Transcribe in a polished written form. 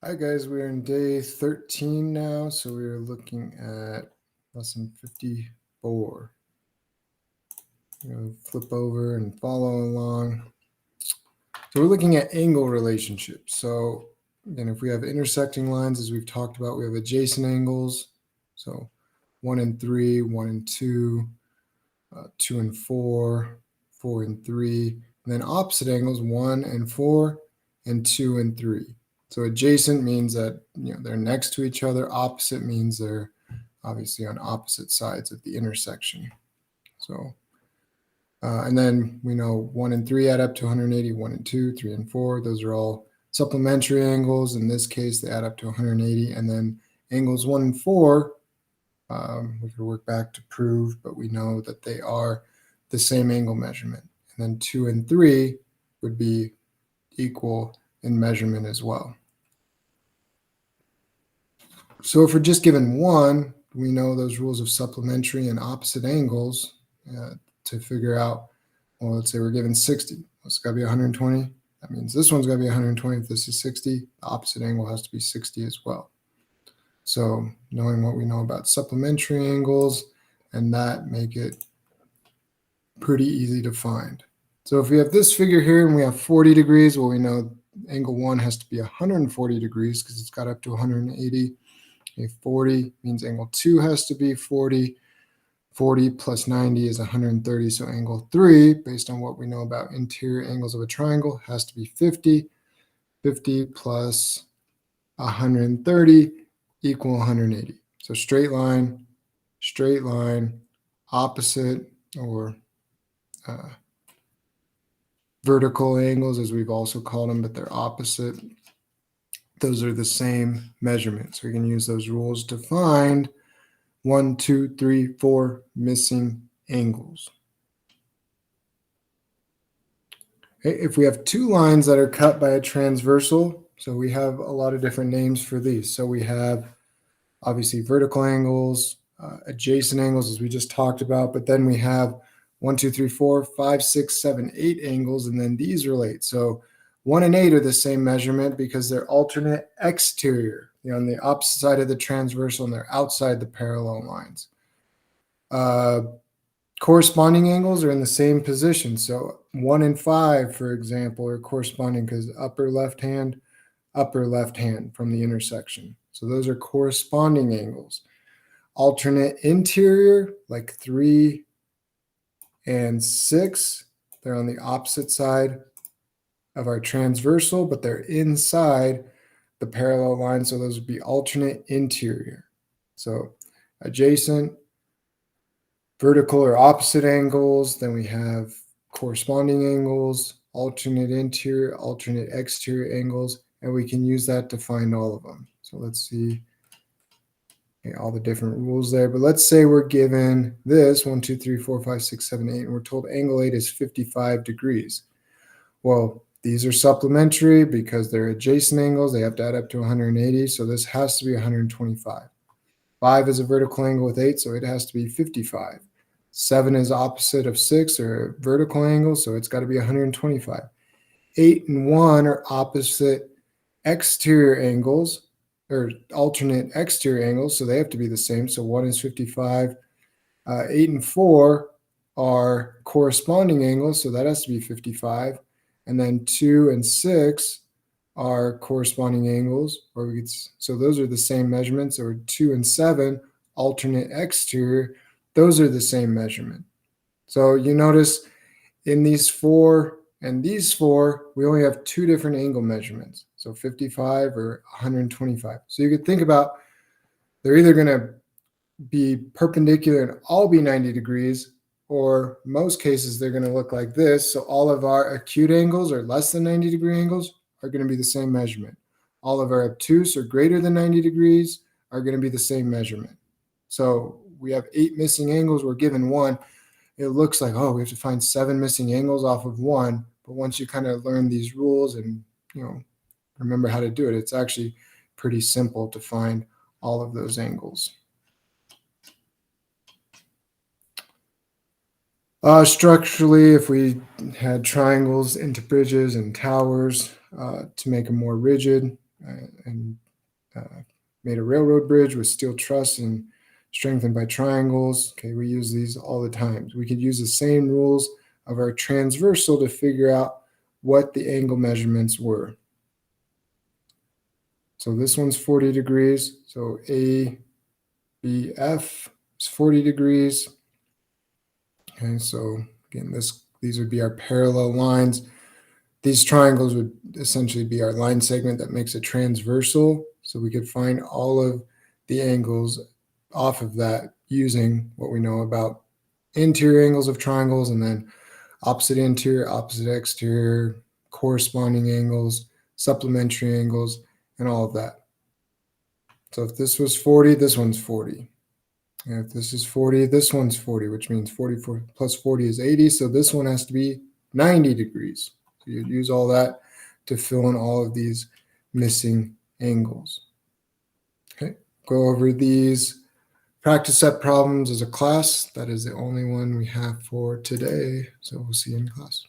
Hi guys, we're in day 13 now, so we're looking at lesson 54. Flip over and follow along. So we're looking at angle relationships. So again, if we have intersecting lines, as we've talked about, we have adjacent angles. So 1 and 3, 1 and 2, 2 and 4, 4 and 3, and then opposite angles 1 and 4, and 2 and 3. So adjacent means that they're next to each other. Opposite means they're obviously on opposite sides of the intersection. So and then we know 1 and 3 add up to 180. 1 and 2, 3 and 4. Those are all supplementary angles. In this case, they add up to 180. And then angles 1 and 4, we could work back to prove, but we know that they are the same angle measurement. And then 2 and 3 would be equal in measurement as well. So if we're just given 1, we know those rules of supplementary and opposite angles to figure out, well, let's say we're given 60. It's got to be 120. That means this one's got to be 120. If this is 60, the opposite angle has to be 60 as well. So knowing what we know about supplementary angles, and that make it pretty easy to find. So if we have this figure here and we have 40 degrees, well, we know angle 1 has to be 140 degrees because it's got up to 180. 40 means angle 2 has to be 40. 40 plus 90 is 130. So angle 3, based on what we know about interior angles of a triangle, has to be 50. 50 plus 130 equal 180. So straight line, opposite, or vertical angles, as we've also called them, but they're opposite. Those are the same measurements. So we can use those rules to find 1, 2, 3, 4 missing angles. Okay, if we have two lines that are cut by a transversal, so we have a lot of different names for these. So we have obviously vertical angles, adjacent angles, as we just talked about, but then we have 1, 2, 3, 4, 5, 6, 7, 8 angles, and then these relate. So 1 and 8 are the same measurement because they're alternate exterior, on the opposite side of the transversal, and they're outside the parallel lines. Corresponding angles are in the same position. So 1 and 5, for example, are corresponding because upper left hand from the intersection. So those are corresponding angles. Alternate interior, like 3 and 6, they're on the opposite side of our transversal, but they're inside the parallel line. So those would be alternate interior. So adjacent, vertical or opposite angles. Then we have corresponding angles, alternate interior, alternate exterior angles, and we can use that to find all of them. So let's see all the different rules there. But let's say we're given this 1, 2, 3, 4, 5, 6, 7, 8, and we're told angle 8 is 55 degrees. Well, these are supplementary because they're adjacent angles. They have to add up to 180. So this has to be 125. 5 is a vertical angle with 8, so it has to be 55. 7 is opposite of 6, or a vertical angle, so it's got to be 125. 8 and 1 are opposite exterior angles, or alternate exterior angles, so they have to be the same. So 1 is 55. 8 and 4 are corresponding angles, so that has to be 55. And then 2 and 6 are corresponding angles, so those are the same measurements. Or 2 and 7, alternate exterior, those are the same measurement. So you notice in these 4 and these 4, we only have 2 different angle measurements. So 55 or 125. So you could think about, they're either going to be perpendicular and all be 90 degrees, or most cases they're going to look like this. So all of our acute angles, or less than 90 degree angles, are going to be the same measurement. All of our obtuse, or greater than 90 degrees, are going to be the same measurement. So we have 8 missing angles. We're given 1. It looks like, oh, we have to find 7 missing angles off of 1. But once you kind of learn these rules and remember how to do it, it's actually pretty simple to find all of those angles. Structurally, if we had triangles into bridges and towers to make them more rigid, and made a railroad bridge with steel truss and strengthened by triangles. Okay, we use these all the time. We could use the same rules of our transversal to figure out what the angle measurements were. So this one's 40 degrees. So ABF is 40 degrees. Okay, so again, these would be our parallel lines. These triangles would essentially be our line segment that makes a transversal. So we could find all of the angles off of that using what we know about interior angles of triangles, and then opposite interior, opposite exterior, corresponding angles, supplementary angles, and all of that. So if this was 40, this one's 40. And if this is 40, this one's 40, which means 44 plus 40 is 80. So this one has to be 90 degrees. So you'd use all that to fill in all of these missing angles. Okay, go over these practice set problems as a class. That is the only one we have for today. So we'll see you in class.